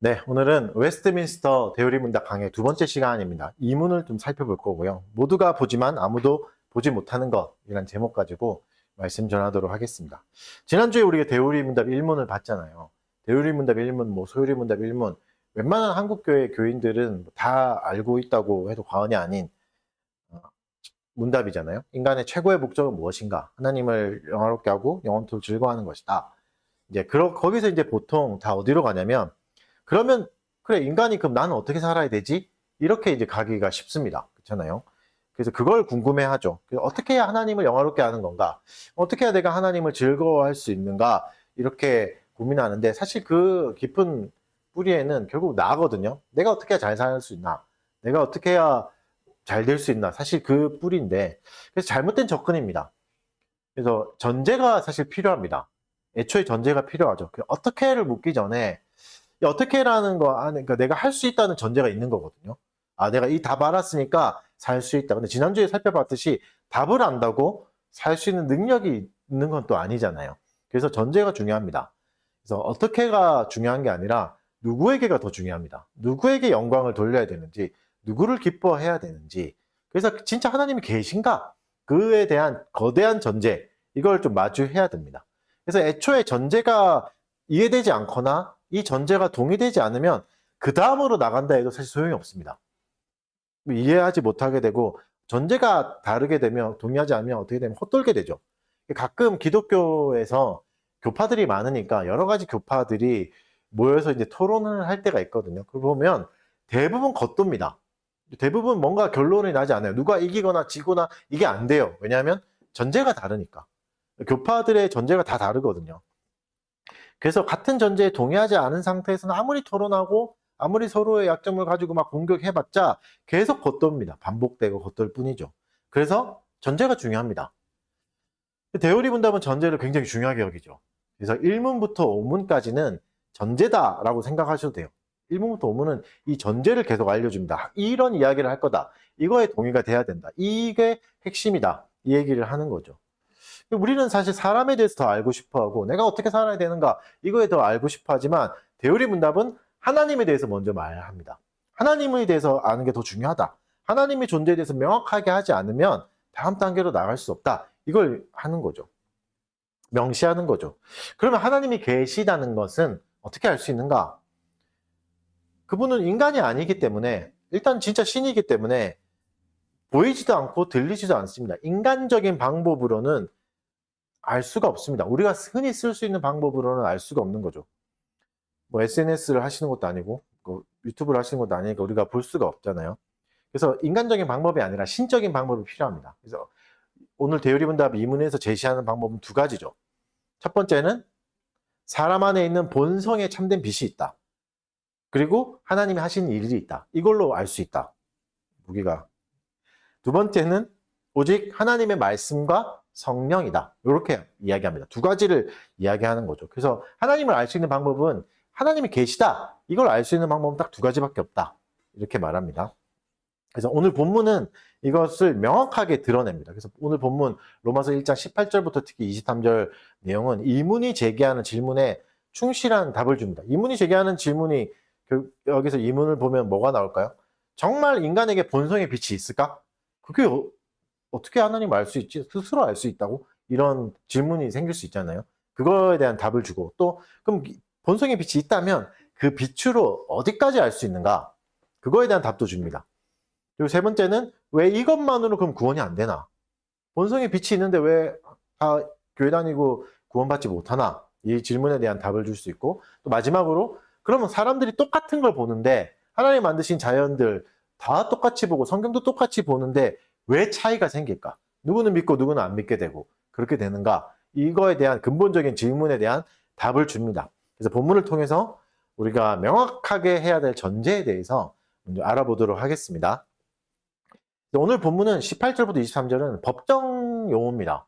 네, 오늘은 웨스트민스터 대요리 문답 강의 두 번째 시간입니다. 이문을 좀 살펴볼 거고요. 모두가 보지만 아무도 보지 못하는 것이라는 제목 가지고 말씀 전하도록 하겠습니다. 지난주에 우리가 대요리 문답 1문을 봤잖아요. 대요리 문답 1문, 소요리 문답 1문, 웬만한 한국교회 교인들은 다 알고 있다고 해도 과언이 아닌 문답이잖아요. 인간의 최고의 목적은 무엇인가? 하나님을 영화롭게 하고 영원토록 즐거워하는 것이다. 이제 거기서 이제 보통 다 어디로 가냐면, 그러면 그래, 인간이 그럼 나는 어떻게 살아야 되지? 이렇게 이제 가기가 쉽습니다. 그렇잖아요. 그래서 그걸 궁금해하죠. 어떻게 해야 하나님을 영화롭게 하는 건가? 어떻게 해야 내가 하나님을 즐거워할 수 있는가? 이렇게 고민하는데, 사실 그 깊은 뿌리에는 결국 나거든요. 내가 어떻게 해야 잘 살 수 있나? 내가 어떻게 해야 잘 될 수 있나? 사실 그 뿌리인데, 그래서 잘못된 접근입니다. 그래서 전제가 사실 필요합니다. 애초에 전제가 필요하죠. 어떻게를 묻기 전에 어떻게라는 거, 그러니까 내가 할 수 있다는 전제가 있는 거거든요. 아, 내가 이 답 알았으니까 살 수 있다. 근데 지난주에 살펴봤듯이 답을 안다고 살 수 있는 능력이 있는 건 또 아니잖아요. 그래서 전제가 중요합니다. 그래서 어떻게가 중요한 게 아니라 누구에게가 더 중요합니다. 누구에게 영광을 돌려야 되는지, 누구를 기뻐해야 되는지. 그래서 진짜 하나님이 계신가? 그에 대한 거대한 전제, 이걸 좀 마주해야 됩니다. 그래서 애초에 전제가 이해되지 않거나 이 전제가 동의되지 않으면 그 다음으로 나간다 해도 사실 소용이 없습니다. 이해하지 못하게 되고, 전제가 다르게 되면, 동의하지 않으면 어떻게 되면 헛돌게 되죠. 가끔 기독교에서 교파들이 많으니까 여러 가지 교파들이 모여서 이제 토론을 할 때가 있거든요. 그걸 보면 대부분 겉돕니다. 대부분 뭔가 결론이 나지 않아요. 누가 이기거나 지거나 이게 안 돼요. 왜냐하면 전제가 다르니까. 교파들의 전제가 다 다르거든요. 그래서 같은 전제에 동의하지 않은 상태에서는 아무리 토론하고 아무리 서로의 약점을 가지고 막 공격해봤자 계속 겉돕니다. 반복되고 겉돌 뿐이죠. 그래서 전제가 중요합니다. 대요리 문답은 전제를 굉장히 중요하게 여기죠. 그래서 1문부터 5문까지는 전제다라고 생각하셔도 돼요. 1문부터 5문은 이 전제를 계속 알려줍니다. 이런 이야기를 할 거다. 이거에 동의가 돼야 된다. 이게 핵심이다. 이 얘기를 하는 거죠. 우리는 사실 사람에 대해서 더 알고 싶어하고 내가 어떻게 살아야 되는가 이거에 더 알고 싶어하지만, 대요리 문답은 하나님에 대해서 먼저 말합니다. 하나님에 대해서 아는 게 더 중요하다. 하나님의 존재에 대해서 명확하게 하지 않으면 다음 단계로 나갈 수 없다. 이걸 하는 거죠. 명시하는 거죠. 그러면 하나님이 계시다는 것은 어떻게 알 수 있는가? 그분은 인간이 아니기 때문에, 일단 진짜 신이기 때문에 보이지도 않고 들리지도 않습니다. 인간적인 방법으로는 알 수가 없습니다. 우리가 흔히 쓸 수 있는 방법으로는 알 수가 없는 거죠. 뭐 SNS를 하시는 것도 아니고 유튜브를 하시는 것도 아니니까 우리가 볼 수가 없잖아요. 그래서 인간적인 방법이 아니라 신적인 방법이 필요합니다. 그래서 오늘 대요리 문답 2문에서 제시하는 방법은 두 가지죠. 첫 번째는 사람 안에 있는 본성에 참된 빛이 있다. 그리고 하나님이 하신 일이 있다. 이걸로 알 수 있다. 무기가. 두 번째는 오직 하나님의 말씀과 성령이다. 이렇게 이야기합니다. 두 가지를 이야기하는 거죠. 그래서 하나님을 알 수 있는 방법은 하나님이 계시다. 이걸 알 수 있는 방법은 딱 두 가지밖에 없다. 이렇게 말합니다. 그래서 오늘 본문은 이것을 명확하게 드러냅니다. 그래서 오늘 본문 로마서 1장 18절부터 특히 23절 내용은 이문이 제기하는 질문에 충실한 답을 줍니다. 이문이 제기하는 질문이, 여기서 이문을 보면 뭐가 나올까요? 정말 인간에게 본성의 빛이 있을까? 그게 어떻게 하나님 알 수 있지? 스스로 알 수 있다고? 이런 질문이 생길 수 있잖아요. 그거에 대한 답을 주고, 또 그럼 본성의 빛이 있다면 그 빛으로 어디까지 알 수 있는가? 그거에 대한 답도 줍니다. 그리고 세 번째는 왜 이것만으로 그럼 구원이 안 되나? 본성의 빛이 있는데 왜 다 교회 다니고 구원받지 못하나? 이 질문에 대한 답을 줄 수 있고, 또 마지막으로 그러면 사람들이 똑같은 걸 보는데, 하나님 만드신 자연들 다 똑같이 보고 성경도 똑같이 보는데 왜 차이가 생길까? 누구는 믿고 누구는 안 믿게 되고 그렇게 되는가? 이거에 대한 근본적인 질문에 대한 답을 줍니다. 그래서 본문을 통해서 우리가 명확하게 해야 될 전제에 대해서 먼저 알아보도록 하겠습니다. 오늘 본문은 18절부터 23절은 법정 용어입니다.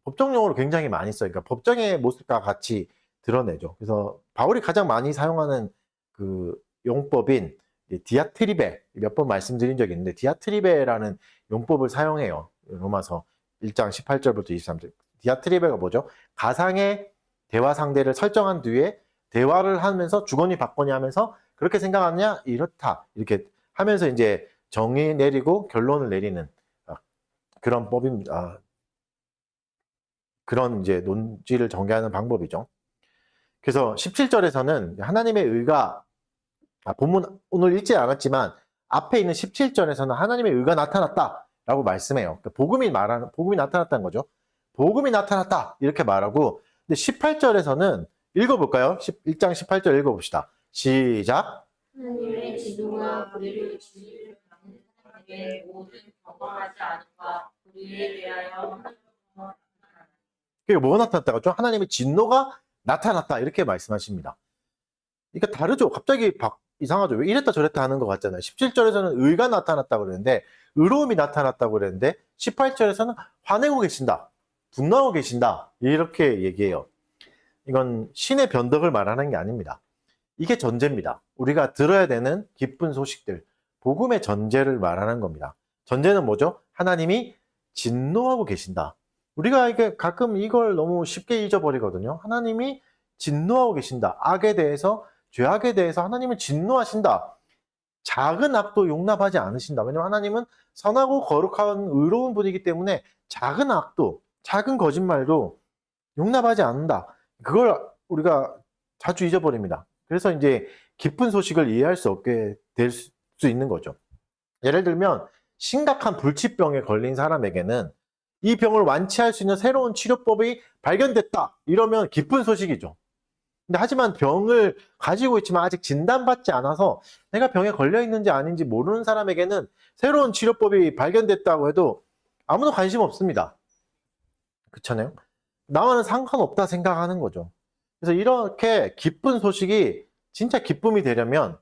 법정 용어를 굉장히 많이 써요. 그러니까 법정의 모습과 같이 드러내죠. 그래서 바울이 가장 많이 사용하는 그 용법인 디아트리베, 몇 번 말씀드린 적이 있는데 디아트리베라는 용법을 사용해요. 로마서 1장 18절부터 23절. 디아트리베가 뭐죠? 가상의 대화 상대를 설정한 뒤에 대화를 하면서 주거니 받거니 하면서 그렇게 생각하느냐? 이렇다. 이렇게 하면서 이제 정의 내리고 결론을 내리는 그런 법입니다. 그런 이제 논지를 전개하는 방법이죠. 그래서 17절에서는 하나님의 의가 본문 오늘 읽지 않았지만 앞에 있는 17절에서는 하나님의 의가 나타났다라고 말씀해요. 그러니까 복음이 나타났다는 거죠. 복음이 나타났다 이렇게 말하고, 근데 18절에서는 읽어볼까요? 1장 18절 읽어봅시다. 시작. 하나님의 진노가 우리를 진리를 받는 사람에게 모든 경험하지 않음과 우리에 대하여 그게 뭐가 나타났다고 하죠? 하나님의 진노가 나타났다 이렇게 말씀하십니다. 그러니까 다르죠. 갑자기 이상하죠. 왜 이랬다 저랬다 하는 것 같잖아요. 17절에서는 의가 나타났다고 그랬는데, 의로움이 나타났다고 그랬는데 18절에서는 화내고 계신다, 분노하고 계신다 이렇게 얘기해요. 이건 신의 변덕을 말하는 게 아닙니다. 이게 전제입니다. 우리가 들어야 되는 기쁜 소식들, 복음의 전제를 말하는 겁니다. 전제는 뭐죠? 하나님이 진노하고 계신다. 우리가 이게 가끔 이걸 너무 쉽게 잊어버리거든요. 하나님이 진노하고 계신다. 악에 대해서, 죄악에 대해서 하나님은 진노하신다. 작은 악도 용납하지 않으신다. 왜냐하면 하나님은 선하고 거룩한 의로운 분이기 때문에 작은 악도, 작은 거짓말도 용납하지 않는다. 그걸 우리가 자주 잊어버립니다. 그래서 이제 기쁜 소식을 이해할 수 없게 될 수 있는 거죠. 예를 들면 심각한 불치병에 걸린 사람에게는 이 병을 완치할 수 있는 새로운 치료법이 발견됐다 이러면 기쁜 소식이죠. 근데 하지만 병을 가지고 있지만 아직 진단받지 않아서 내가 병에 걸려 있는지 아닌지 모르는 사람에게는 새로운 치료법이 발견됐다고 해도 아무도 관심 없습니다. 그렇잖아요? 나와는 상관없다 생각하는 거죠. 그래서 이렇게 기쁜 소식이 진짜 기쁨이 되려면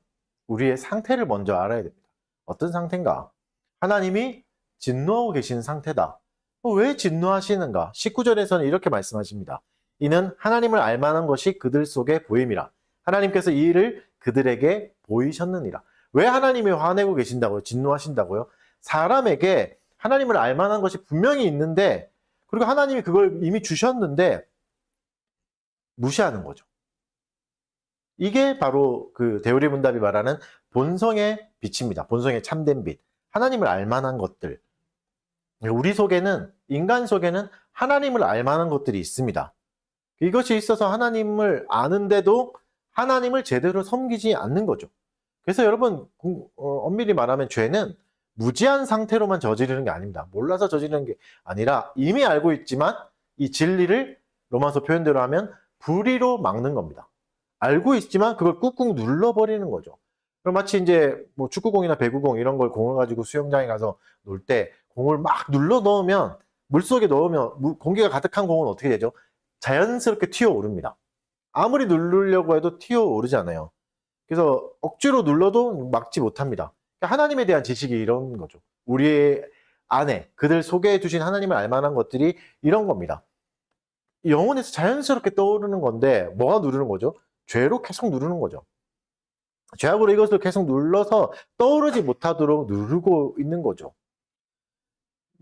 우리의 상태를 먼저 알아야 됩니다. 어떤 상태인가? 하나님이 진노하고 계시는 상태다. 왜 진노하시는가? 19절에서는 이렇게 말씀하십니다. 이는 하나님을 알만한 것이 그들 속에 보임이라. 하나님께서 이 일을 그들에게 보이셨느니라. 왜 하나님이 화내고 계신다고요? 진노하신다고요? 사람에게 하나님을 알만한 것이 분명히 있는데, 그리고 하나님이 그걸 이미 주셨는데 무시하는 거죠. 이게 바로 그 대우리문답이 말하는 본성의 빛입니다. 본성의 참된 빛. 하나님을 알만한 것들. 우리 속에는, 인간 속에는 하나님을 알만한 것들이 있습니다. 이것이 있어서 하나님을 아는데도 하나님을 제대로 섬기지 않는 거죠. 그래서 여러분, 엄밀히 말하면 죄는 무지한 상태로만 저지르는 게 아닙니다. 몰라서 저지르는 게 아니라 이미 알고 있지만 이 진리를 로마서 표현대로 하면 불의로 막는 겁니다. 알고 있지만 그걸 꾹꾹 눌러버리는 거죠. 그럼 마치 이제 뭐 축구공이나 배구공 이런 걸 공을 가지고 수영장에 가서 놀 때 공을 막 눌러 넣으면, 물속에 넣으면 공기가 가득한 공은 어떻게 되죠? 자연스럽게 튀어오릅니다. 아무리 누르려고 해도 튀어오르잖아요. 그래서 억지로 눌러도 막지 못합니다. 하나님에 대한 지식이 이런 거죠. 우리 안에 그들 속에 두신 하나님을 알만한 것들이 이런 겁니다. 영혼에서 자연스럽게 떠오르는 건데 뭐가 누르는 거죠? 죄로 계속 누르는 거죠. 죄악으로 이것을 계속 눌러서 떠오르지 못하도록 누르고 있는 거죠.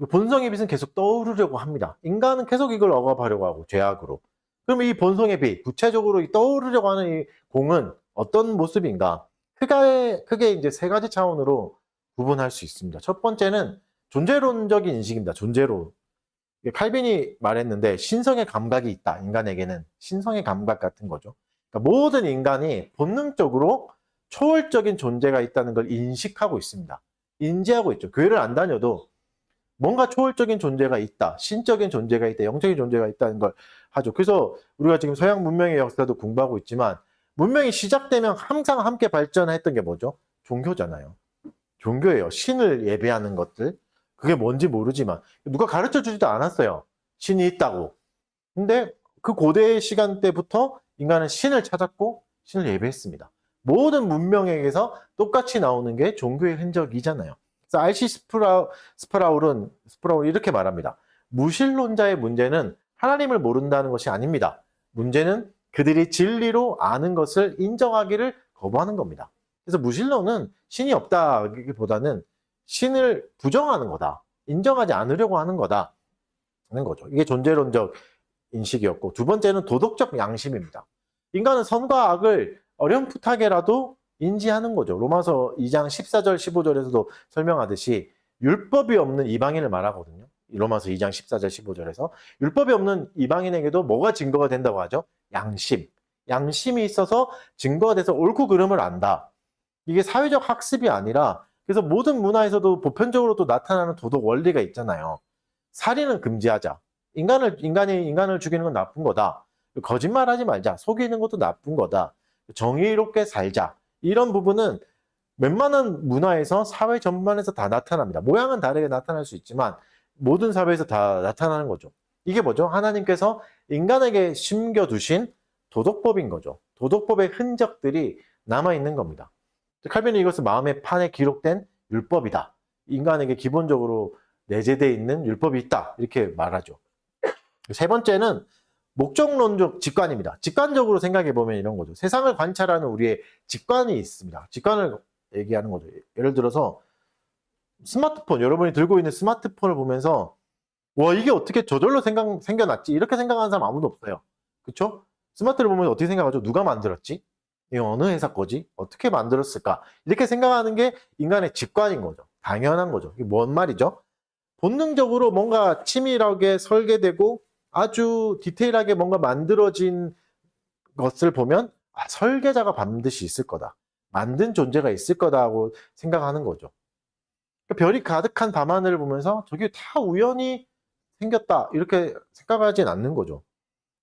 본성의 빛은 계속 떠오르려고 합니다. 인간은 계속 이걸 억압하려고 하고, 죄악으로. 그럼 이 본성의 빛, 구체적으로 떠오르려고 하는 이 공은 어떤 모습인가? 크게 이제 세 가지 차원으로 구분할 수 있습니다. 첫 번째는 존재론적인 인식입니다. 존재론. 칼빈이 말했는데 신성의 감각이 있다. 인간에게는 신성의 감각 같은 거죠. 그러니까 모든 인간이 본능적으로 초월적인 존재가 있다는 걸 인식하고 있습니다. 인지하고 있죠. 교회를 안 다녀도 뭔가 초월적인 존재가 있다. 신적인 존재가 있다. 영적인 존재가 있다는 걸 하죠. 그래서 우리가 지금 서양 문명의 역사도 공부하고 있지만 문명이 시작되면 항상 함께 발전했던 게 뭐죠? 종교잖아요. 종교예요. 신을 예배하는 것들. 그게 뭔지 모르지만 누가 가르쳐 주지도 않았어요. 신이 있다고. 근데 그 고대 시간대부터 인간은 신을 찾았고 신을 예배했습니다. 모든 문명에게서 똑같이 나오는 게 종교의 흔적이잖아요. 그래서 R.C. 스프라울은 이렇게 말합니다. 무신론자의 문제는 하나님을 모른다는 것이 아닙니다. 문제는 그들이 진리로 아는 것을 인정하기를 거부하는 겁니다. 그래서 무신론은 신이 없다기보다는 신을 부정하는 거다. 인정하지 않으려고 하는 거다. 하는 거죠. 이게 존재론적 인식이었고, 두 번째는 도덕적 양심입니다. 인간은 선과 악을 어렴풋하게라도 인지하는 거죠. 로마서 2장 14절 15절에서도 설명하듯이 율법이 없는 이방인을 말하거든요. 로마서 2장 14절 15절에서 율법이 없는 이방인에게도 뭐가 증거가 된다고 하죠? 양심. 양심이 있어서 증거가 돼서 옳고 그름을 안다. 이게 사회적 학습이 아니라 그래서 모든 문화에서도 보편적으로 또 나타나는 도덕 원리가 있잖아요. 살인은 금지하자. 인간을 죽이는 건 나쁜 거다. 거짓말하지 말자. 속이는 것도 나쁜 거다. 정의롭게 살자. 이런 부분은 웬만한 문화에서 사회 전반에서 다 나타납니다. 모양은 다르게 나타날 수 있지만 모든 사회에서 다 나타나는 거죠. 이게 뭐죠? 하나님께서 인간에게 심겨두신 도덕법인 거죠. 도덕법의 흔적들이 남아있는 겁니다. 칼빈은 이것을 마음의 판에 기록된 율법이다. 인간에게 기본적으로 내재되어 있는 율법이 있다. 이렇게 말하죠. 세 번째는 목적론적 직관입니다. 직관적으로 생각해보면 이런 거죠. 세상을 관찰하는 우리의 직관이 있습니다. 직관을 얘기하는 거죠. 예를 들어서 스마트폰, 여러분이 들고 있는 스마트폰을 보면서 와, 이게 어떻게 저절로 생겨났지? 이렇게 생각하는 사람 아무도 없어요. 그쵸? 스마트를 보면 어떻게 생각하죠? 누가 만들었지? 이거 어느 회사 거지? 어떻게 만들었을까? 이렇게 생각하는 게 인간의 직관인 거죠. 당연한 거죠. 이게 뭔 말이죠? 본능적으로 뭔가 치밀하게 설계되고 아주 디테일하게 뭔가 만들어진 것을 보면 설계자가 반드시 있을 거다. 만든 존재가 있을 거다고 생각하는 거죠. 별이 가득한 밤하늘을 보면서 저게 다 우연히 생겼다 이렇게 생각하진 않는 거죠.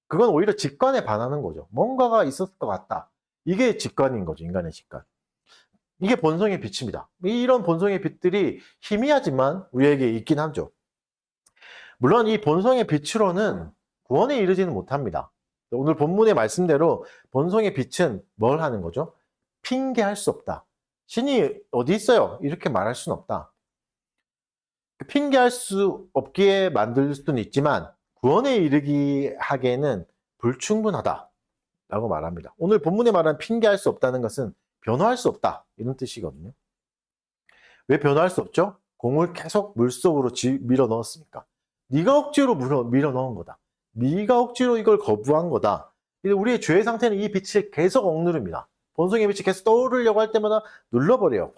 그건 오히려 직관에 반하는 거죠. 뭔가가 있었을 것 같다. 이게 직관인 거죠. 인간의 직관. 이게 본성의 빛입니다. 이런 본성의 빛들이 희미하지만 우리에게 있긴 하죠. 물론 이 본성의 빛으로는 구원에 이르지는 못합니다. 오늘 본문의 말씀대로 본성의 빛은 뭘 하는 거죠? 핑계할 수 없다. 신이 어디 있어요? 이렇게 말할 수는 없다. 핑계할 수 없기에 만들 수는 있지만 구원에 이르기 하기에는 불충분하다 라고 말합니다. 오늘 본문에 말한 핑계할 수 없다는 것은 변화할 수 없다 이런 뜻이거든요. 왜 변화할 수 없죠? 공을 계속 물속으로 밀어 넣었으니까. 네가 억지로 밀어 넣은 거다. 네가 억지로 이걸 거부한 거다. 우리의 죄의 상태는 이 빛을 계속 억누릅니다. 본성의 빛이 계속 떠오르려고 할 때마다 눌러버려요.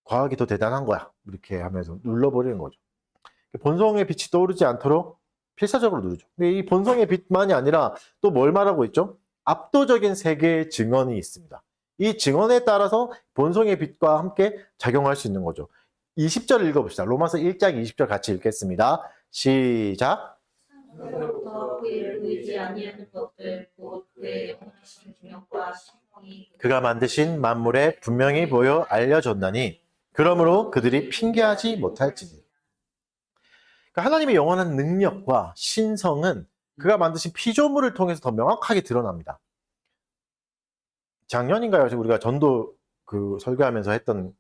과학이 더 대단한 거야. 이렇게 하면서 눌러버리는 거죠. 본성의 빛이 떠오르지 않도록 필사적으로 누르죠. 근데 이 본성의 빛만이 아니라 또 뭘 말하고 있죠? 압도적인 세계의 증언이 있습니다. 이 증언에 따라서 본성의 빛과 함께 작용할 수 있는 거죠. 20절 읽어봅시다. 로마서 1장 20절 같이 읽겠습니다. 시작. 상부터 그를 의지 아니하는 것들 곧 그의 영원하신 능력과 신성이 그가 만드신 만물에 분명히 보여 알려졌나니 그러므로 그들이 핑계하지 못할지니. 그러니까 하나님의 영원한 능력과 신성은 그가 만드신 피조물을 통해서 더 명확하게 드러납니다. 작년인가요? 우리가 전도 설교하면서 했던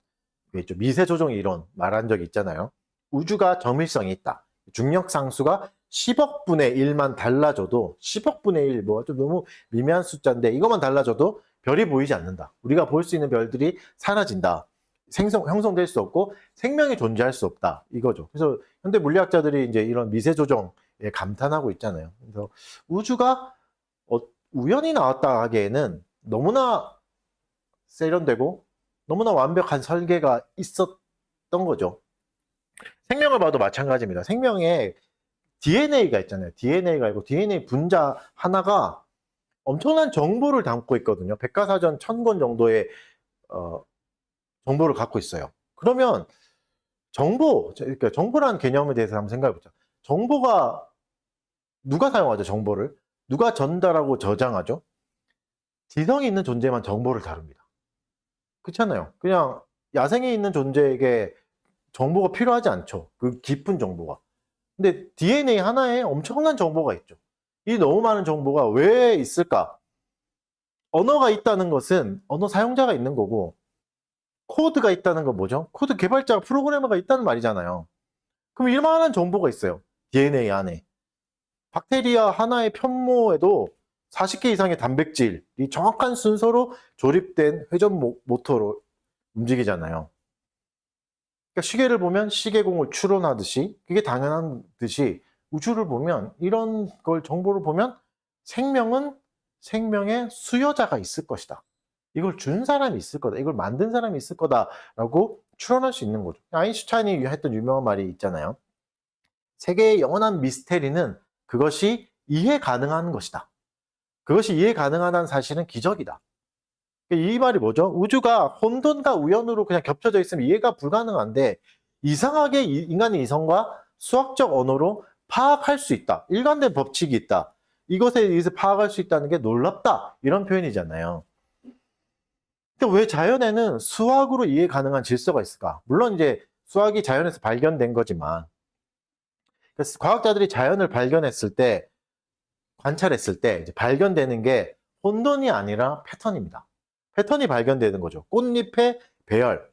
미세 조종 이론 말한 적이 있잖아요. 우주가 정밀성이 있다. 중력 상수가 10억 분의 1만 달라져도 10억 분의 1, 뭐 좀 너무 미미한 숫자인데 이것만 달라져도 별이 보이지 않는다. 우리가 볼 수 있는 별들이 사라진다. 형성될 수 없고 생명이 존재할 수 없다. 이거죠. 그래서 현대 물리학자들이 이제 이런 미세 조정에 감탄하고 있잖아요. 그래서 우주가 우연히 나왔다 하기에는 너무나 세련되고 너무나 완벽한 설계가 있었던 거죠. 생명을 봐도 마찬가지입니다. 생명에 DNA가 있잖아요. DNA가 있고 DNA 분자 하나가 엄청난 정보를 담고 있거든요. 백과사전 1000권 정도의 정보를 갖고 있어요. 그러면 그러니까 정보라는 개념에 대해서 한번 생각해 보자. 정보가 누가 사용하죠? 정보를 누가 전달하고 저장하죠? 지성이 있는 존재만 정보를 다룹니다. 그렇잖아요. 그냥 야생에 있는 존재에게 정보가 필요하지 않죠. 그 깊은 정보가. 근데 DNA 하나에 엄청난 정보가 있죠. 이 너무 많은 정보가 왜 있을까? 언어가 있다는 것은 언어 사용자가 있는 거고 코드가 있다는 건 뭐죠? 코드 개발자가 프로그래머가 있다는 말이잖아요. 그럼 이만한 정보가 있어요. DNA 안에. 박테리아 하나의 편모에도 40개 이상의 단백질이 정확한 순서로 조립된 회전 모터로 움직이잖아요. 그러니까 시계를 보면 시계공을 추론하듯이 그게 당연한 듯이 우주를 보면 이런 걸 정보를 보면 생명은 생명의 수여자가 있을 것이다. 이걸 준 사람이 있을 거다. 이걸 만든 사람이 있을 거다라고 추론할 수 있는 거죠. 아인슈타인이 했던 유명한 말이 있잖아요. 세계의 영원한 미스테리는 그것이 이해 가능한 것이다. 그것이 이해 가능하다는 사실은 기적이다. 이 말이 뭐죠? 우주가 혼돈과 우연으로 그냥 겹쳐져 있으면 이해가 불가능한데 이상하게 인간의 이성과 수학적 언어로 파악할 수 있다. 일관된 법칙이 있다. 이것에 의해서 파악할 수 있다는 게 놀랍다. 이런 표현이잖아요. 근데 왜 자연에는 수학으로 이해 가능한 질서가 있을까? 물론 이제 수학이 자연에서 발견된 거지만 그래서 과학자들이 자연을 발견했을 때 관찰했을 때 이제 발견되는 게 혼돈이 아니라 패턴입니다. 패턴이 발견되는 거죠. 꽃잎의 배열,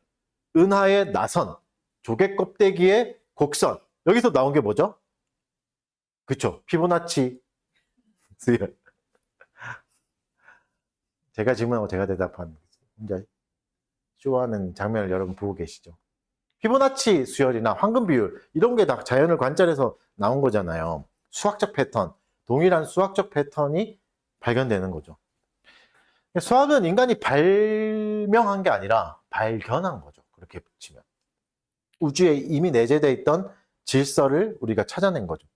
은하의 나선, 조개 껍데기의 곡선. 여기서 나온 게 뭐죠? 그쵸. 피보나치 수열. 제가 질문하고 제가 대답하는 혼자 쇼하는 장면을 여러분 보고 계시죠. 피보나치 수열이나 황금 비율 이런 게 다 자연을 관찰해서 나온 거잖아요. 수학적 패턴, 동일한 수학적 패턴이 발견되는 거죠. 수학은 인간이 발명한 게 아니라 발견한 거죠. 그렇게 치면. 우주에 이미 내재되어 있던 질서를 우리가 찾아낸 거죠.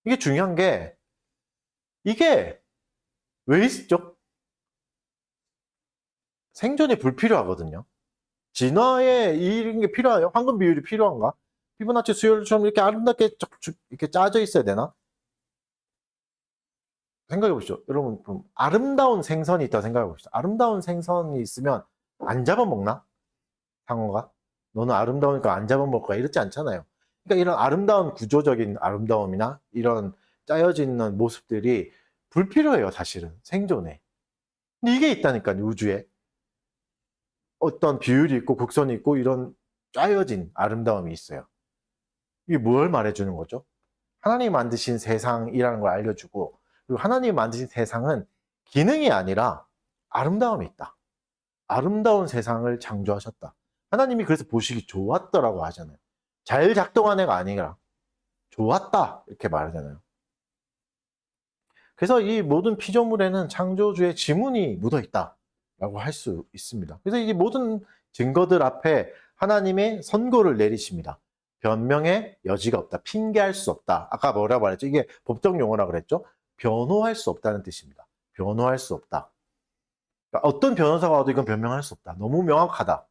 이게 중요한 게 이게 왜 있죠? 생존이 불필요하거든요. 진화에 이런 게 필요해요? 황금 비율이 필요한가? 피보나치 수열처럼 이렇게 아름답게 이렇게 짜져 있어야 되나? 생각해 보시죠. 여러분, 그럼 아름다운 생선이 있다 생각해 보시죠. 아름다운 생선이 있으면 안 잡아먹나? 상어가? 너는 아름다우니까 안 잡아먹을 거야. 이렇지 않잖아요. 그러니까 이런 아름다운 구조적인 아름다움이나 이런 짜여져 있는 모습들이 불필요해요, 사실은. 생존에. 근데 이게 있다니까요, 우주에. 어떤 비율이 있고 곡선이 있고 이런 짜여진 아름다움이 있어요. 이게 뭘 말해주는 거죠? 하나님이 만드신 세상이라는 걸 알려주고 그리고 하나님이 만드신 세상은 기능이 아니라 아름다움이 있다. 아름다운 세상을 창조하셨다. 하나님이 그래서 보시기 좋았더라고 하잖아요. 잘 작동한 애가 아니라 좋았다 이렇게 말하잖아요. 그래서 이 모든 피조물에는 창조주의 지문이 묻어 있다라고 할 수 있습니다. 그래서 이 모든 증거들 앞에 하나님의 선고를 내리십니다. 변명의 여지가 없다. 핑계할 수 없다. 아까 뭐라고 말했죠? 이게 법적 용어라고 그랬죠? 변호할 수 없다는 뜻입니다. 변호할 수 없다. 그러니까 어떤 변호사가 와도 이건 변명할 수 없다. 너무 명확하다.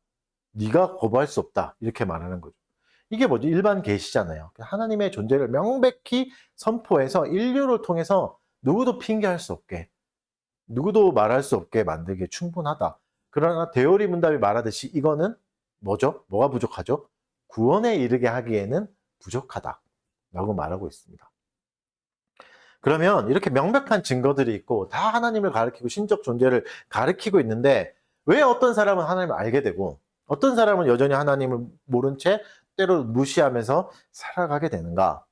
네가 거부할 수 없다. 이렇게 말하는 거죠. 이게 뭐지? 일반 계시잖아요. 하나님의 존재를 명백히 선포해서 인류를 통해서 누구도 핑계할 수 없게, 누구도 말할 수 없게 만들기에 충분하다. 그러나 데오리 문답이 말하듯이 이거는 뭐죠? 뭐가 부족하죠? 구원에 이르게 하기에는 부족하다. 라고 말하고 있습니다. 그러면 이렇게 명백한 증거들이 있고 다 하나님을 가리키고 신적 존재를 가리키고 있는데 왜 어떤 사람은 하나님을 알게 되고 어떤 사람은 여전히 하나님을 모른 채 때로 무시하면서 살아가게 되는가?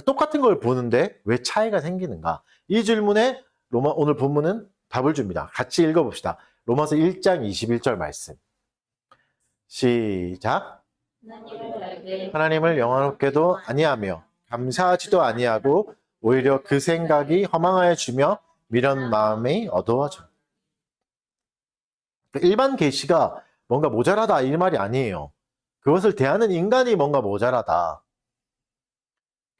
똑같은 걸 보는데 왜 차이가 생기는가? 이 질문에 오늘 본문은 답을 줍니다. 같이 읽어봅시다. 로마서 1장 21절 말씀. 시작. 하나님을 영화롭게도 아니하며 감사하지도 아니하고 오히려 그 생각이 허망하여 주며 미련 마음이 어두워져. 일반 계시가 뭔가 모자라다 이 말이 아니에요. 그것을 대하는 인간이 뭔가 모자라다.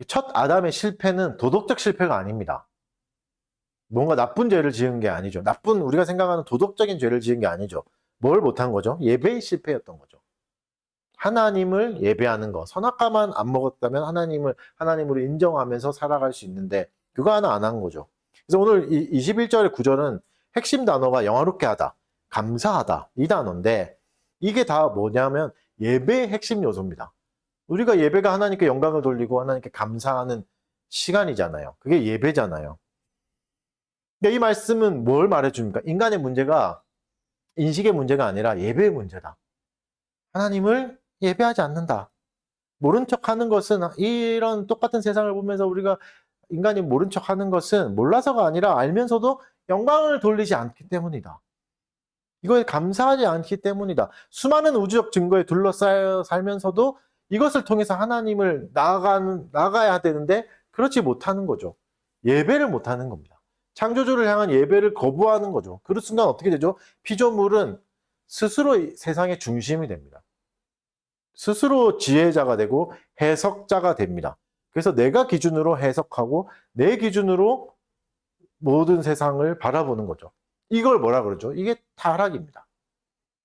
첫 아담의 실패는 도덕적 실패가 아닙니다. 뭔가 나쁜 죄를 지은 게 아니죠. 우리가 생각하는 도덕적인 죄를 지은 게 아니죠. 뭘 못한 거죠? 예배의 실패였던 거죠. 하나님을 예배하는 거. 선악과만 안 먹었다면 하나님으로 인정하면서 살아갈 수 있는데 그거 하나 안 한 거죠. 그래서 오늘 이 21절의 구절은 핵심 단어가 영화롭게 하다, 감사하다 이 단어인데 이게 다 뭐냐면 예배의 핵심 요소입니다. 우리가 예배가 하나님께 영광을 돌리고 하나님께 감사하는 시간이잖아요. 그게 예배잖아요. 이 말씀은 뭘 말해줍니까? 인간의 문제가 인식의 문제가 아니라 예배의 문제다. 하나님을 예배하지 않는다. 모른 척하는 것은 이런 똑같은 세상을 보면서 우리가 인간이 모른 척하는 것은 몰라서가 아니라 알면서도 영광을 돌리지 않기 때문이다. 이거에 감사하지 않기 때문이다. 수많은 우주적 증거에 둘러싸여 살면서도 이것을 통해서 하나님을 나아가야 되는데 그렇지 못하는 거죠. 예배를 못하는 겁니다. 창조주를 향한 예배를 거부하는 거죠. 그 순간 어떻게 되죠? 피조물은 스스로 세상의 중심이 됩니다. 스스로 지혜자가 되고 해석자가 됩니다. 그래서 내가 기준으로 해석하고 내 기준으로 모든 세상을 바라보는 거죠. 이걸 뭐라 그러죠? 이게 타락입니다.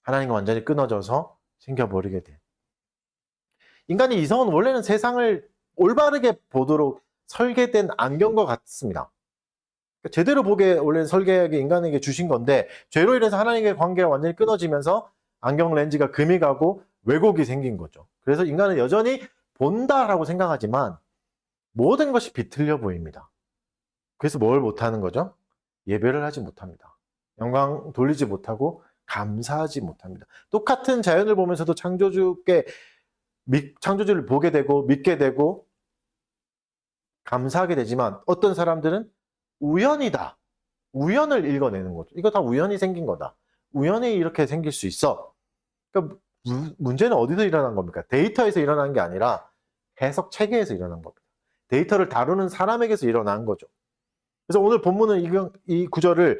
하나님과 완전히 끊어져서 생겨버리게 돼. 인간의 이성은 원래는 세상을 올바르게 보도록 설계된 안경과 같습니다. 제대로 보게 원래 설계하게 인간에게 주신 건데 죄로 인해서 하나님과의 관계가 완전히 끊어지면서 안경 렌즈가 금이 가고 왜곡이 생긴 거죠. 그래서 인간은 여전히 본다라고 생각하지만 모든 것이 비틀려 보입니다. 그래서 뭘 못하는 거죠? 예배를 하지 못합니다. 영광 돌리지 못하고 감사하지 못합니다. 똑같은 자연을 보면서도 창조주를 보게 되고 믿게 되고 감사하게 되지만 어떤 사람들은 우연이다. 우연을 읽어내는 거죠. 이거 다 우연히 생긴 거다. 우연히 이렇게 생길 수 있어. 그러니까 문제는 어디서 일어난 겁니까? 데이터에서 일어난 게 아니라 해석 체계에서 일어난 겁니다. 데이터를 다루는 사람에게서 일어난 거죠. 그래서 오늘 본문은 이 구절은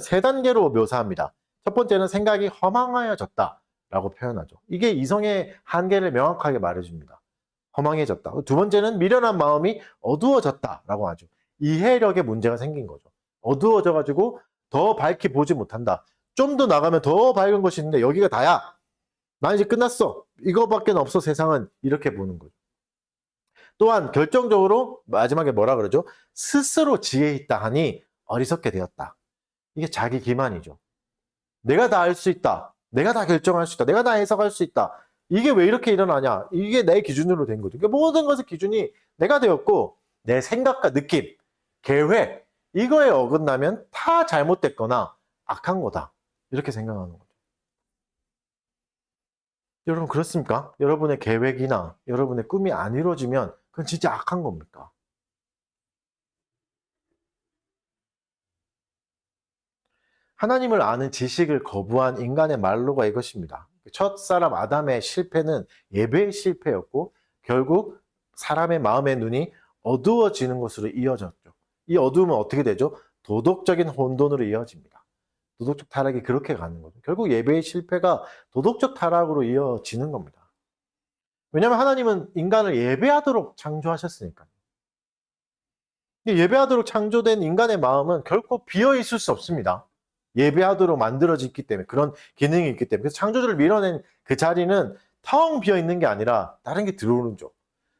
세 단계로 묘사합니다. 첫 번째는 생각이 허망하여졌다라고 표현하죠. 이게 이성의 한계를 명확하게 말해줍니다. 허망해졌다. 두 번째는 미련한 마음이 어두워졌다라고 하죠. 이해력에 문제가 생긴 거죠. 어두워져가지고 더 밝게 보지 못한다. 좀 더 나가면 더 밝은 것이 있는데 여기가 다야. 난 이제 끝났어. 이거밖에 없어 세상은. 이렇게 보는 거죠. 또한 결정적으로 마지막에 뭐라 그러죠? 스스로 지혜 있다 하니 어리석게 되었다. 이게 자기 기만이죠. 내가 다 알 수 있다. 내가 다 결정할 수 있다. 내가 다 해석할 수 있다. 이게 왜 이렇게 일어나냐? 이게 내 기준으로 된 거죠. 그러니까 모든 것의 기준이 내가 되었고 내 생각과 느낌, 계획 이거에 어긋나면 다 잘못됐거나 악한 거다. 이렇게 생각하는 거죠. 여러분 그렇습니까? 여러분의 계획이나 여러분의 꿈이 안 이루어지면 그건 진짜 악한 겁니까? 하나님을 아는 지식을 거부한 인간의 말로가 이것입니다. 첫 사람 아담의 실패는 예배의 실패였고 결국 사람의 마음의 눈이 어두워지는 것으로 이어졌죠. 이 어두움은 어떻게 되죠? 도덕적인 혼돈으로 이어집니다. 도덕적 타락이 그렇게 가는 거죠. 결국 예배의 실패가 도덕적 타락으로 이어지는 겁니다. 왜냐하면 하나님은 인간을 예배하도록 창조하셨으니까요. 예배하도록 창조된 인간의 마음은 결코 비어 있을 수 없습니다. 예배하도록 만들어졌기 때문에 그런 기능이 있기 때문에 그래서 창조주를 밀어낸 그 자리는 텅 비어 있는 게 아니라 다른 게 들어오죠.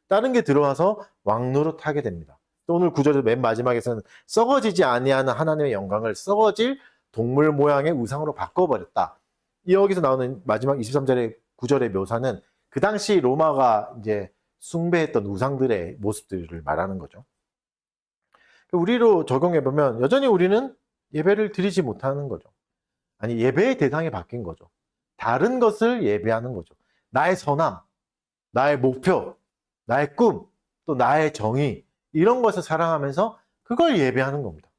다른 게 들어와서 왕노릇하게 됩니다. 또 오늘 구절의 맨 마지막에서는 썩어지지 아니하는 하나님의 영광을 썩어질 동물 모양의 우상으로 바꿔버렸다. 여기서 나오는 마지막 23절의 구절의 묘사는 그 당시 로마가 이제 숭배했던 우상들의 모습들을 말하는 거죠. 우리로 적용해보면 여전히 우리는 예배를 드리지 못하는 거죠. 아니 예배의 대상이 바뀐 거죠. 다른 것을 예배하는 거죠. 나의 선함, 나의 목표, 나의 꿈, 또 나의 정의 이런 것을 사랑하면서 그걸 예배하는 겁니다.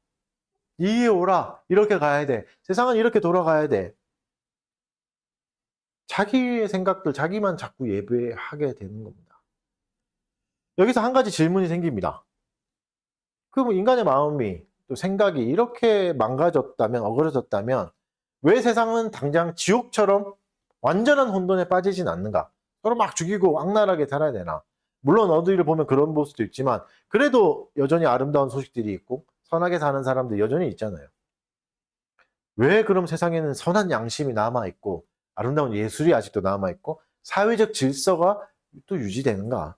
이에 오라, 이렇게 가야 돼. 세상은 이렇게 돌아가야 돼. 자기의 생각들, 자기만 자꾸 예배하게 되는 겁니다. 여기서 한 가지 질문이 생깁니다. 그럼 인간의 마음이 또 생각이 이렇게 망가졌다면, 어그러졌다면 왜 세상은 당장 지옥처럼 완전한 혼돈에 빠지진 않는가? 서로 막 죽이고 악랄하게 살아야 되나? 물론 어디를 보면 그런 모습도 있지만 그래도 여전히 아름다운 소식들이 있고 선하게 사는 사람들 여전히 있잖아요. 왜 그럼 세상에는 선한 양심이 남아있고 아름다운 예술이 아직도 남아있고 사회적 질서가 또 유지되는가?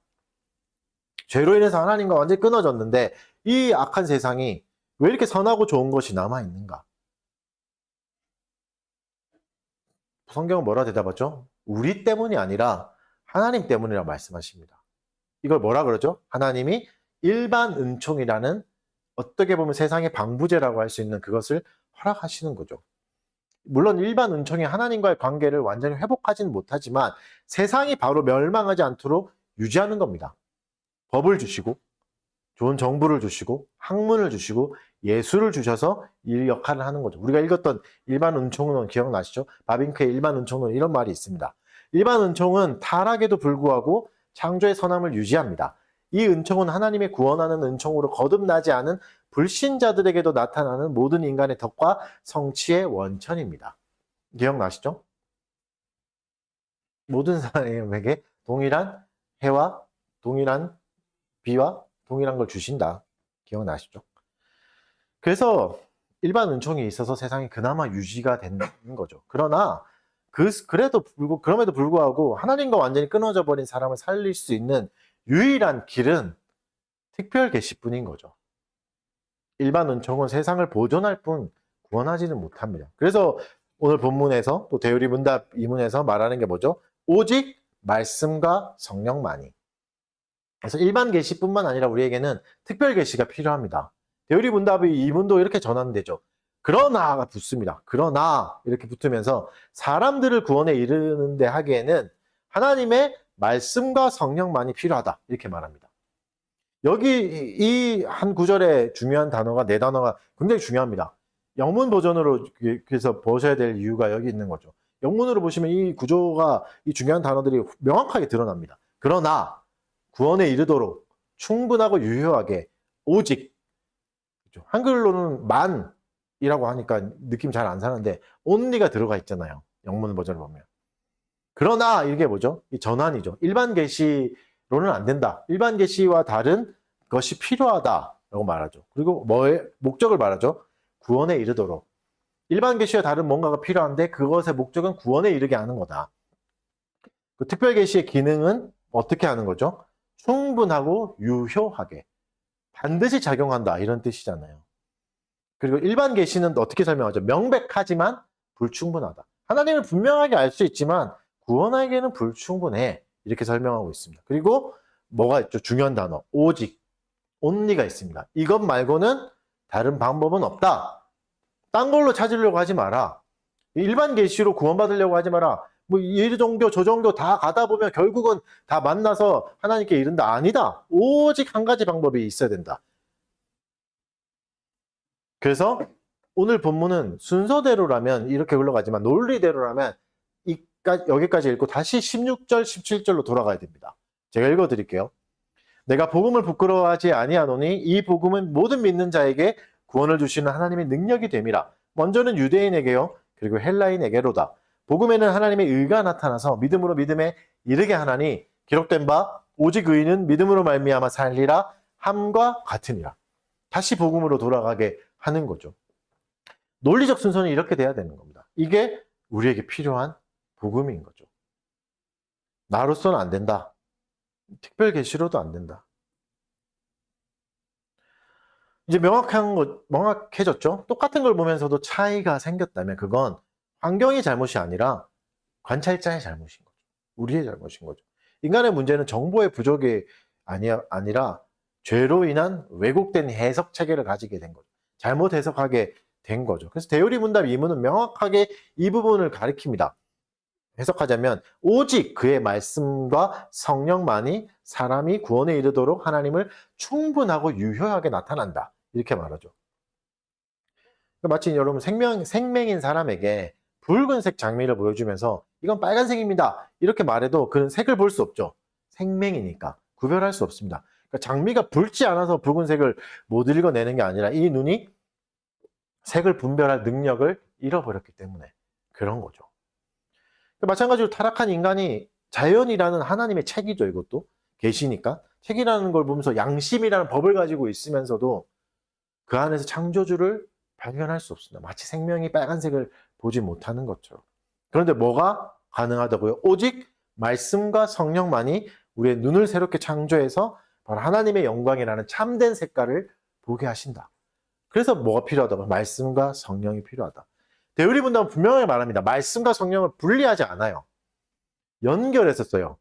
죄로 인해서 하나님과 완전히 끊어졌는데 이 악한 세상이 왜 이렇게 선하고 좋은 것이 남아있는가? 성경은 뭐라 대답하죠? 우리 때문이 아니라 하나님 때문이라고 말씀하십니다. 이걸 뭐라 그러죠? 하나님이 일반 은총이라는 어떻게 보면 세상의 방부제라고 할 수 있는 그것을 허락하시는 거죠. 물론 일반 은총이 하나님과의 관계를 완전히 회복하지는 못하지만 세상이 바로 멸망하지 않도록 유지하는 겁니다. 법을 주시고 좋은 정부를 주시고 학문을 주시고 예술을 주셔서 이 역할을 하는 거죠. 우리가 읽었던 일반 은총론 기억나시죠? 바빙크의 일반 은총론 이런 말이 있습니다. 일반 은총은 타락에도 불구하고 창조의 선함을 유지합니다. 이 은총은 하나님의 구원하는 은총으로 거듭나지 않은 불신자들에게도 나타나는 모든 인간의 덕과 성취의 원천입니다. 기억나시죠? 모든 사람에게 동일한 해와 동일한 비와 동일한 걸 주신다. 기억나시죠? 그래서 일반 은총이 있어서 세상이 그나마 유지가 되는 거죠. 그러나 그럼에도 불구하고 하나님과 완전히 끊어져 버린 사람을 살릴 수 있는 유일한 길은 특별 계시뿐인 거죠. 일반 은총은 세상을 보존할 뿐 구원하지는 못합니다. 그래서 오늘 본문에서 또 대우리 문답 이문에서 말하는 게 뭐죠? 오직 말씀과 성령만이. 그래서 일반 계시뿐만 아니라 우리에게는 특별 계시가 필요합니다. 대우리 문답의 이문도 이렇게 전환되죠. 그러나가 붙습니다. 그러나 이렇게 붙으면서 사람들을 구원에 이르는데 하기에는 하나님의 말씀과 성령만이 필요하다. 이렇게 말합니다. 여기 이 한 구절에 중요한 단어가 네 단어가 굉장히 중요합니다. 영문 버전으로 그래서 보셔야 될 이유가 여기 있는 거죠. 영문으로 보시면 이 구조가 이 중요한 단어들이 명확하게 드러납니다. 그러나 구원에 이르도록 충분하고 유효하게 오직 한글로는 만이라고 하니까 느낌 잘 안 사는데 only가 들어가 있잖아요. 영문 버전을 보면. 그러나 이게 뭐죠? 이 전환이죠. 일반 계시로는 안 된다. 일반 계시와 다른 것이 필요하다라고 말하죠. 그리고 뭐의 목적을 말하죠? 구원에 이르도록. 일반 계시와 다른 뭔가가 필요한데 그것의 목적은 구원에 이르게 하는 거다. 그 특별 계시의 기능은 어떻게 하는 거죠? 충분하고 유효하게 반드시 작용한다 이런 뜻이잖아요. 그리고 일반 계시는 어떻게 설명하죠? 명백하지만 불충분하다. 하나님을 분명하게 알 수 있지만 구원하기에는 불충분해 이렇게 설명하고 있습니다. 그리고 뭐가 있죠? 중요한 단어 오직 only가 있습니다. 이것 말고는 다른 방법은 없다. 딴 걸로 찾으려고 하지 마라. 일반 계시로 구원받으려고 하지 마라. 뭐 이 정도 저 정도 다 가다 보면 결국은 다 만나서 하나님께 이른다. 아니다. 오직 한 가지 방법이 있어야 된다. 그래서 오늘 본문은 순서대로라면 이렇게 흘러가지만 논리대로라면 여기까지 읽고 다시 16절, 17절로 돌아가야 됩니다. 제가 읽어드릴게요. 내가 복음을 부끄러워하지 아니하노니 이 복음은 모든 믿는 자에게 구원을 주시는 하나님의 능력이 됨이라. 먼저는 유대인에게요. 그리고 헬라인에게로다. 복음에는 하나님의 의가 나타나서 믿음으로 믿음에 이르게 하나니 기록된 바 오직 의인은 믿음으로 말미암아 살리라 함과 같으니라. 다시 복음으로 돌아가게 하는 거죠. 논리적 순서는 이렇게 돼야 되는 겁니다. 이게 우리에게 필요한 복음인 거죠. 나로서는 안 된다. 특별 계시로도 안 된다. 이제 명확해졌죠? 똑같은 걸 보면서도 차이가 생겼다면 그건 환경의 잘못이 아니라 관찰자의 잘못인 거죠. 우리의 잘못인 거죠. 인간의 문제는 정보의 부족이 아니라 죄로 인한 왜곡된 해석 체계를 가지게 된 거죠. 잘못 해석하게 된 거죠. 그래서 대우리 문답 이문은 명확하게 이 부분을 가리킵니다. 해석하자면 오직 그의 말씀과 성령만이 사람이 구원에 이르도록 하나님을 충분하고 유효하게 나타난다. 이렇게 말하죠. 마치 여러분 생명인 사람에게 붉은색 장미를 보여주면서 이건 빨간색입니다. 이렇게 말해도 그는 색을 볼 수 없죠. 생명이니까 구별할 수 없습니다. 그러니까 장미가 붉지 않아서 붉은색을 못 읽어내는 게 아니라 이 눈이 색을 분별할 능력을 잃어버렸기 때문에 그런 거죠. 마찬가지로 타락한 인간이 자연이라는 하나님의 책이죠. 이것도 계시니까 책이라는 걸 보면서 양심이라는 법을 가지고 있으면서도 그 안에서 창조주를 발견할 수 없습니다. 마치 생명이 빨간색을 보지 못하는 것처럼. 그런데 뭐가 가능하다고요? 오직 말씀과 성령만이 우리의 눈을 새롭게 창조해서 바로 하나님의 영광이라는 참된 색깔을 보게 하신다. 그래서 뭐가 필요하다고? 말씀과 성령이 필요하다. 대우리 문답은 분명하게 말합니다. 말씀과 성령을 분리하지 않아요. 연결해서 써요.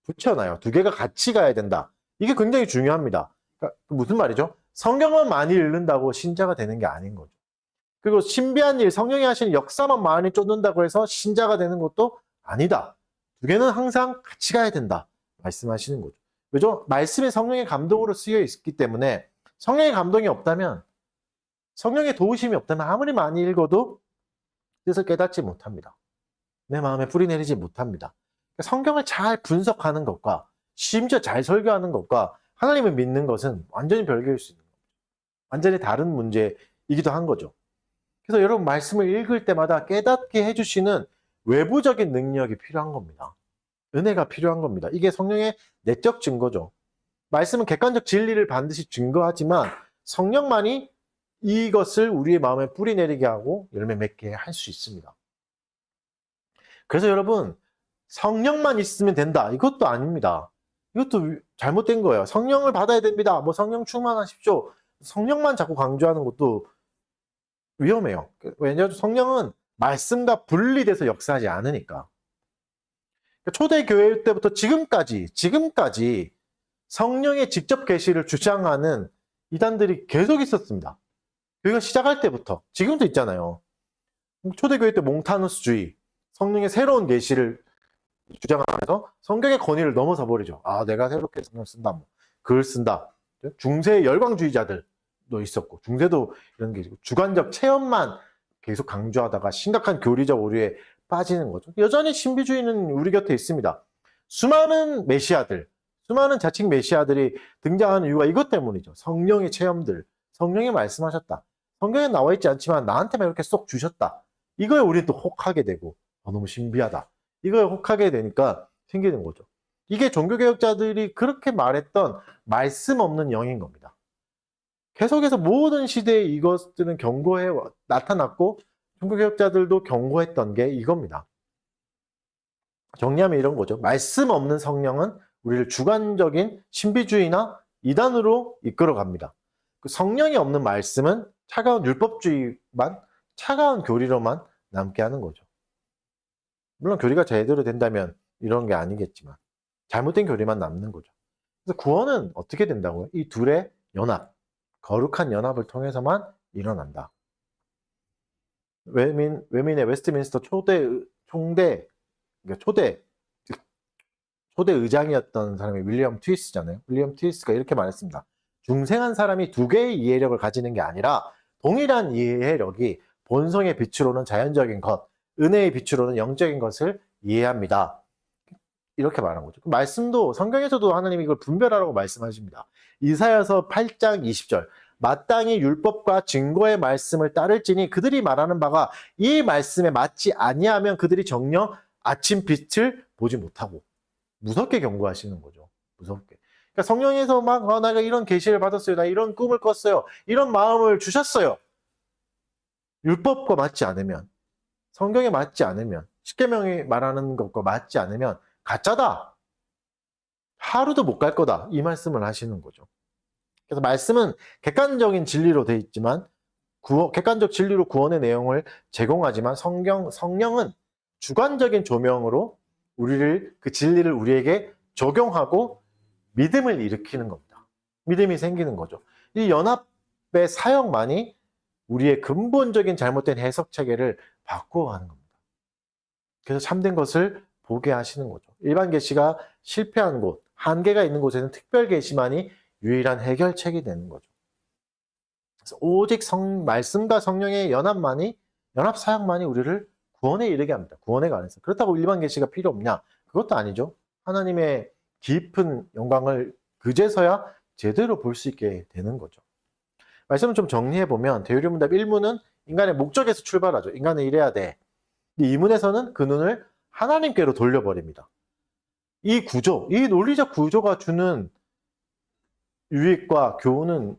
붙여놔요. 두 개가 같이 가야 된다. 이게 굉장히 중요합니다. 그러니까 무슨 말이죠? 성경만 많이 읽는다고 신자가 되는 게 아닌 거죠. 그리고 신비한 일, 성령이 하시는 역사만 많이 쫓는다고 해서 신자가 되는 것도 아니다. 두 개는 항상 같이 가야 된다. 말씀하시는 거죠. 왜죠? 말씀이 성령의 감동으로 쓰여 있기 때문에 성령의 감동이 없다면, 성령의 도우심이 없다면 아무리 많이 읽어도 뜻을 깨닫지 못합니다. 내 마음에 뿌리 내리지 못합니다. 성경을 잘 분석하는 것과 심지어 잘 설교하는 것과 하나님을 믿는 것은 완전히 별개일 수 있는 거죠. 완전히 다른 문제이기도 한 거죠. 그래서 여러분 말씀을 읽을 때마다 깨닫게 해주시는 외부적인 능력이 필요한 겁니다. 은혜가 필요한 겁니다. 이게 성령의 내적 증거죠. 말씀은 객관적 진리를 반드시 증거하지만 성령만이 이것을 우리의 마음에 뿌리내리게 하고 열매 맺게 할 수 있습니다. 그래서 여러분 성령만 있으면 된다. 이것도 아닙니다. 이것도 잘못된 거예요. 성령을 받아야 됩니다. 뭐 성령 충만하십시오. 성령만 자꾸 강조하는 것도 위험해요. 왜냐하면 성령은 말씀과 분리돼서 역사하지 않으니까. 초대교회 때부터 지금까지 성령의 직접 계시를 주장하는 이단들이 계속 있었습니다. 교회가 시작할 때부터 지금도 있잖아요. 초대교회 때 몽타누스주의, 성령의 새로운 계시를 주장하면서 성경의 권위를 넘어서 버리죠. 아, 내가 새롭게 성경 쓴다, 뭐 글 쓴다. 중세 열광주의자들도 있었고, 중세도 이런 게 있고, 주관적 체험만 계속 강조하다가 심각한 교리적 오류에 빠지는 거죠. 여전히 신비주의는 우리 곁에 있습니다. 수많은 자칭 메시아들이 등장하는 이유가 이것 때문이죠. 성령의 체험들, 성령이 말씀하셨다. 성경에 나와 있지 않지만 나한테만 이렇게 쏙 주셨다. 이거에 우리는 또 혹하게 되고, 너무 신비하다. 이거에 혹하게 되니까 생기는 거죠. 이게 종교개혁자들이 그렇게 말했던 말씀 없는 영인 겁니다. 계속해서 모든 시대에 이것들은 경고해 나타났고 종교개혁자들도 경고했던 게 이겁니다. 정리하면 이런 거죠. 말씀 없는 성령은 우리를 주관적인 신비주의나 이단으로 이끌어갑니다. 그 성령이 없는 말씀은 차가운 율법주의만, 차가운 교리로만 남게 하는 거죠. 물론 교리가 제대로 된다면 이런 게 아니겠지만 잘못된 교리만 남는 거죠. 그래서 구원은 어떻게 된다고요? 이 둘의 연합, 거룩한 연합을 통해서만 일어난다. 외민의 웨스트민스터 초대 의장이었던 사람이 윌리엄 트위스잖아요. 윌리엄 트위스가 이렇게 말했습니다. 중생한 사람이 두 개의 이해력을 가지는 게 아니라 동일한 이해력이 본성의 빛으로는 자연적인 것, 은혜의 빛으로는 영적인 것을 이해합니다. 이렇게 말한 거죠. 말씀도 성경에서도 하나님이 이걸 분별하라고 말씀하십니다. 이사야서 8장 20절 마땅히 율법과 증거의 말씀을 따를지니 그들이 말하는 바가 이 말씀에 맞지 아니하면 그들이 정녕 아침 빛을 보지 못하고 무섭게 경고하시는 거죠. 무섭게. 그러니까 성령에서 막 내가 이런 계시를 받았어요. 나 이런 꿈을 꿨어요. 이런 마음을 주셨어요. 율법과 맞지 않으면 성경에 맞지 않으면 십계명이 말하는 것과 맞지 않으면 가짜다. 하루도 못 갈 거다. 이 말씀을 하시는 거죠. 그래서 말씀은 객관적인 진리로 되어 있지만 객관적 진리로 구원의 내용을 제공하지만 성령은 주관적인 조명으로 그 진리를 우리에게 적용하고 믿음을 일으키는 겁니다. 믿음이 생기는 거죠. 이 연합의 사역만이 우리의 근본적인 잘못된 해석 체계를 바꾸어가는 겁니다. 그래서 참된 것을 보게 하시는 거죠. 일반 계시가 실패한 곳, 한계가 있는 곳에는 특별 계시만이 유일한 해결책이 되는 거죠. 그래서 오직 말씀과 성령의 연합 사역만이 우리를 구원에 이르게 합니다. 구원에 관해서. 그렇다고 일반 계시가 필요 없냐? 그것도 아니죠. 하나님의 깊은 영광을 그제서야 제대로 볼 수 있게 되는 거죠. 말씀을 좀 정리해보면 대유리문답 1문은 인간의 목적에서 출발하죠. 인간은 이래야 돼. 2문에서는 그 눈을 하나님께로 돌려버립니다. 이 논리적 구조가 주는 유익과 교훈은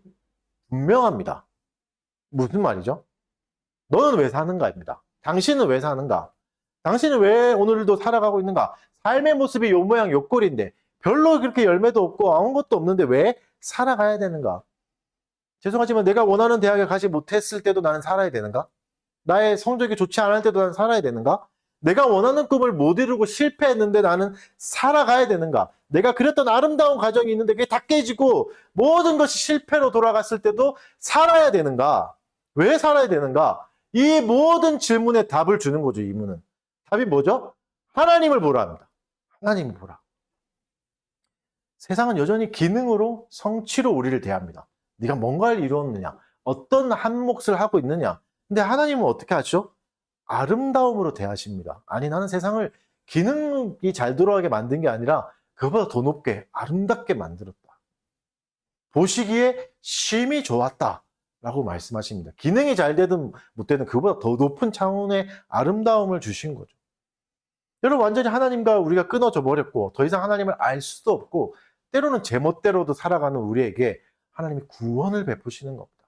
분명합니다. 무슨 말이죠? 너는 왜 사는가입니다. 당신은 왜 사는가? 당신은 왜 오늘도 살아가고 있는가? 삶의 모습이 요 모양 요 꼴인데 별로 그렇게 열매도 없고 아무것도 없는데 왜 살아가야 되는가? 죄송하지만 내가 원하는 대학에 가지 못했을 때도 나는 살아야 되는가? 나의 성적이 좋지 않을 때도 나는 살아야 되는가? 내가 원하는 꿈을 못 이루고 실패했는데 나는 살아가야 되는가? 내가 그렸던 아름다운 가정이 있는데 그게 다 깨지고 모든 것이 실패로 돌아갔을 때도 살아야 되는가? 왜 살아야 되는가? 이 모든 질문에 답을 주는 거죠, 이 문은. 답이 뭐죠? 하나님을 보라 합니다. 하나님을 보라. 세상은 여전히 기능으로, 성취로 우리를 대합니다. 네가 뭔가를 이루었느냐? 어떤 한 몫을 하고 있느냐? 근데 하나님은 어떻게 하죠? 아름다움으로 대하십니다. 아니, 나는 세상을 기능이 잘 돌아가게 만든 게 아니라 그보다 더 높게, 아름답게 만들었다. 보시기에 심히 좋았다라고 말씀하십니다. 기능이 잘 되든 못 되든 그보다 더 높은 차원의 아름다움을 주신 거죠. 여러분, 완전히 하나님과 우리가 끊어져 버렸고 더 이상 하나님을 알 수도 없고 때로는 제멋대로도 살아가는 우리에게 하나님이 구원을 베푸시는 겁니다.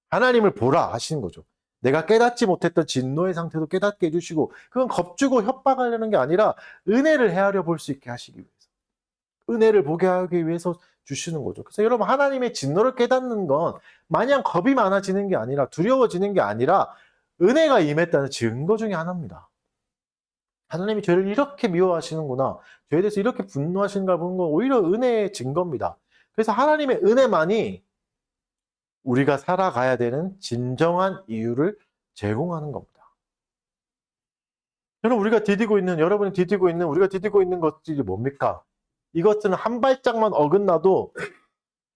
하나님을 보라 하시는 거죠. 내가 깨닫지 못했던 진노의 상태도 깨닫게 해주시고, 그건 겁주고 협박하려는 게 아니라 은혜를 헤아려 볼 수 있게 하시기 위해서, 은혜를 보게 하기 위해서 주시는 거죠. 그래서 여러분, 하나님의 진노를 깨닫는 건 마냥 겁이 많아지는 게 아니라, 두려워지는 게 아니라 은혜가 임했다는 증거 중에 하나입니다. 하나님이 죄를 이렇게 미워하시는구나, 죄에 대해서 이렇게 분노하시는가 보는 건 오히려 은혜의 증거입니다. 그래서 하나님의 은혜만이 우리가 살아가야 되는 진정한 이유를 제공하는 겁니다. 여러분, 우리가 디디고 있는, 여러분이 디디고 있는, 우리가 디디고 있는 것들이 뭡니까? 이것들은 한 발짝만 어긋나도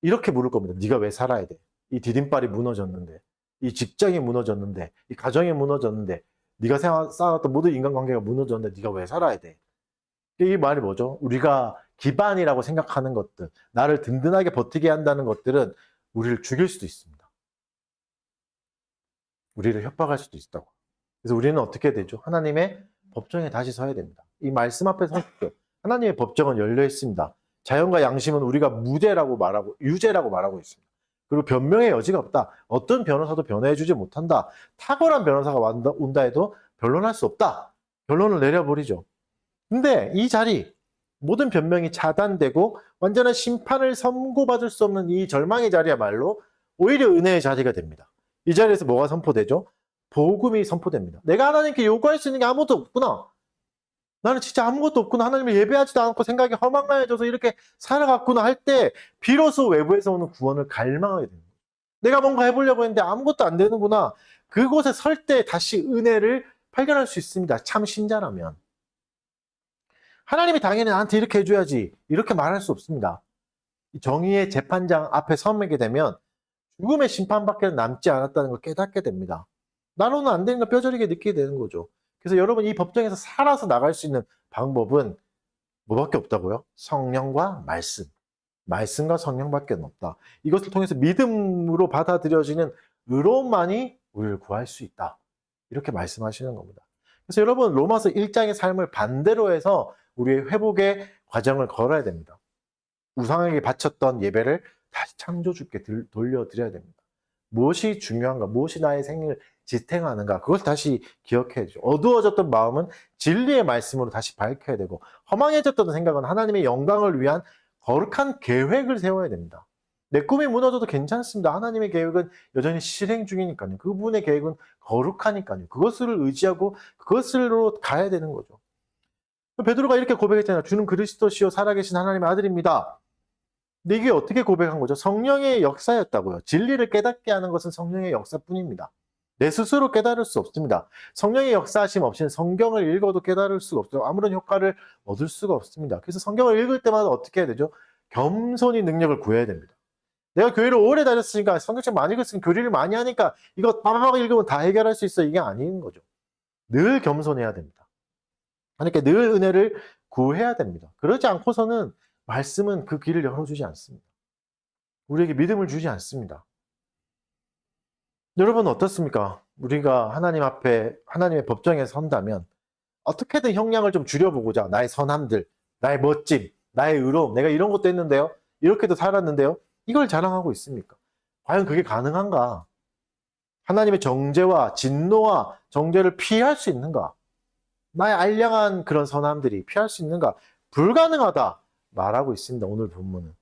이렇게 물을 겁니다. 네가 왜 살아야 돼? 이 디딤발이 무너졌는데, 이 직장이 무너졌는데, 이 가정이 무너졌는데, 네가 쌓아왔던 모든 인간관계가 무너졌는데 네가 왜 살아야 돼? 이 말이 뭐죠? 우리가 기반이라고 생각하는 것들, 나를 든든하게 버티게 한다는 것들은 우리를 죽일 수도 있습니다. 우리를 협박할 수도 있다고. 그래서 우리는 어떻게 되죠? 하나님의 법정에 다시 서야 됩니다. 이 말씀 앞에 서십시오. 하나님의 법정은 열려 있습니다. 자연과 양심은 우리가 무죄라고 말하고, 유죄라고 말하고 있습니다. 그리고 변명의 여지가 없다. 어떤 변호사도 변호해주지 못한다. 탁월한 변호사가 온다 해도 변론할 수 없다. 결론을 내려버리죠. 근데 이 자리, 모든 변명이 차단되고 완전한 심판을 선고받을 수 없는 이 절망의 자리야말로 오히려 은혜의 자리가 됩니다. 이 자리에서 뭐가 선포되죠? 복음이 선포됩니다. 내가 하나님께 요구할 수 있는 게 아무것도 없구나. 나는 진짜 아무것도 없구나. 하나님을 예배하지도 않고 생각이 허망해져서 이렇게 살아갔구나 할 때 비로소 외부에서 오는 구원을 갈망하게 됩니다. 내가 뭔가 해보려고 했는데 아무것도 안 되는구나. 그곳에 설 때 다시 은혜를 발견할 수 있습니다. 참 신자라면. 하나님이 당연히 나한테 이렇게 해줘야지 이렇게 말할 수 없습니다. 정의의 재판장 앞에 서게 되면 죽음의 심판밖에 남지 않았다는 걸 깨닫게 됩니다. 나로는 안 되는 걸 뼈저리게 느끼게 되는 거죠. 그래서 여러분, 이 법정에서 살아서 나갈 수 있는 방법은 뭐밖에 없다고요? 성령과 말씀. 말씀과 성령밖에 없다. 이것을 통해서 믿음으로 받아들여지는 의로움만이 우리를 구할 수 있다. 이렇게 말씀하시는 겁니다. 그래서 여러분, 로마서 1장의 삶을 반대로 해서 우리의 회복의 과정을 걸어야 됩니다. 우상에게 바쳤던 예배를 다시 창조주께 돌려드려야 됩니다. 무엇이 중요한가? 무엇이 나의 생명을 지탱하는가? 그걸 다시 기억해야죠. 어두워졌던 마음은 진리의 말씀으로 다시 밝혀야 되고, 허망해졌던 생각은 하나님의 영광을 위한 거룩한 계획을 세워야 됩니다. 내 꿈이 무너져도 괜찮습니다. 하나님의 계획은 여전히 실행 중이니까요. 그분의 계획은 거룩하니까요. 그것을 의지하고 그것으로 가야 되는 거죠. 베드로가 이렇게 고백했잖아요. 주는 그리스도시요 살아계신 하나님의 아들입니다. 근데 이게 어떻게 고백한 거죠? 성령의 역사였다고요. 진리를 깨닫게 하는 것은 성령의 역사뿐입니다. 내 스스로 깨달을 수 없습니다. 성령의 역사하심 없이는 성경을 읽어도 깨달을 수가 없어요. 아무런 효과를 얻을 수가 없습니다. 그래서 성경을 읽을 때마다 어떻게 해야 되죠? 겸손히 능력을 구해야 됩니다. 내가 교회를 오래 다녔으니까, 성경책 많이 읽었으니까, 교리를 많이 하니까 이거 빠바박 읽으면 다 해결할 수 있어. 이게 아닌 거죠. 늘 겸손해야 됩니다. 그러니까 늘 은혜를 구해야 됩니다. 그러지 않고서는 말씀은 그 길을 열어주지 않습니다. 우리에게 믿음을 주지 않습니다. 여러분 어떻습니까? 우리가 하나님 앞에 하나님의 법정에 선다면 어떻게든 형량을 좀 줄여보고자, 나의 선함들, 나의 멋짐, 나의 의로움, 내가 이런 것도 했는데요, 이렇게도 살았는데요, 이걸 자랑하고 있습니까? 과연 그게 가능한가? 하나님의 정죄와 진노와 정죄를 피할 수 있는가? 나의 알량한 그런 선함들이 피할 수 있는가? 불가능하다 말하고 있습니다. 오늘 본문은.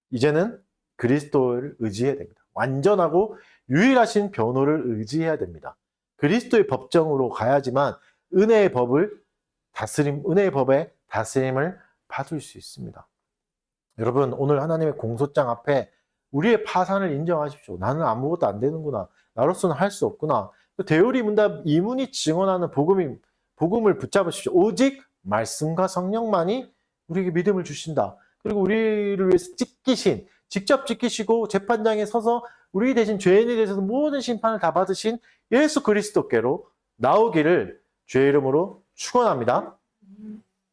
이제는 그리스도를 의지해야 됩니다. 완전하고 유일하신 변호를 의지해야 됩니다. 그리스도의 법정으로 가야지만 은혜의 법의 다스림을 받을 수 있습니다. 여러분, 오늘 하나님의 공소장 앞에 우리의 파산을 인정하십시오. 나는 아무것도 안 되는구나. 나로서는 할 수 없구나. 대요리 문답 이문이 증언하는 복음을 붙잡으십시오. 오직 말씀과 성령만이 우리에게 믿음을 주신다. 그리고 우리를 위해서 직접 찢기시고 재판장에 서서 우리 대신 죄인에 대해서 모든 심판을 다 받으신 예수 그리스도께로 나오기를 주의 이름으로 축원합니다.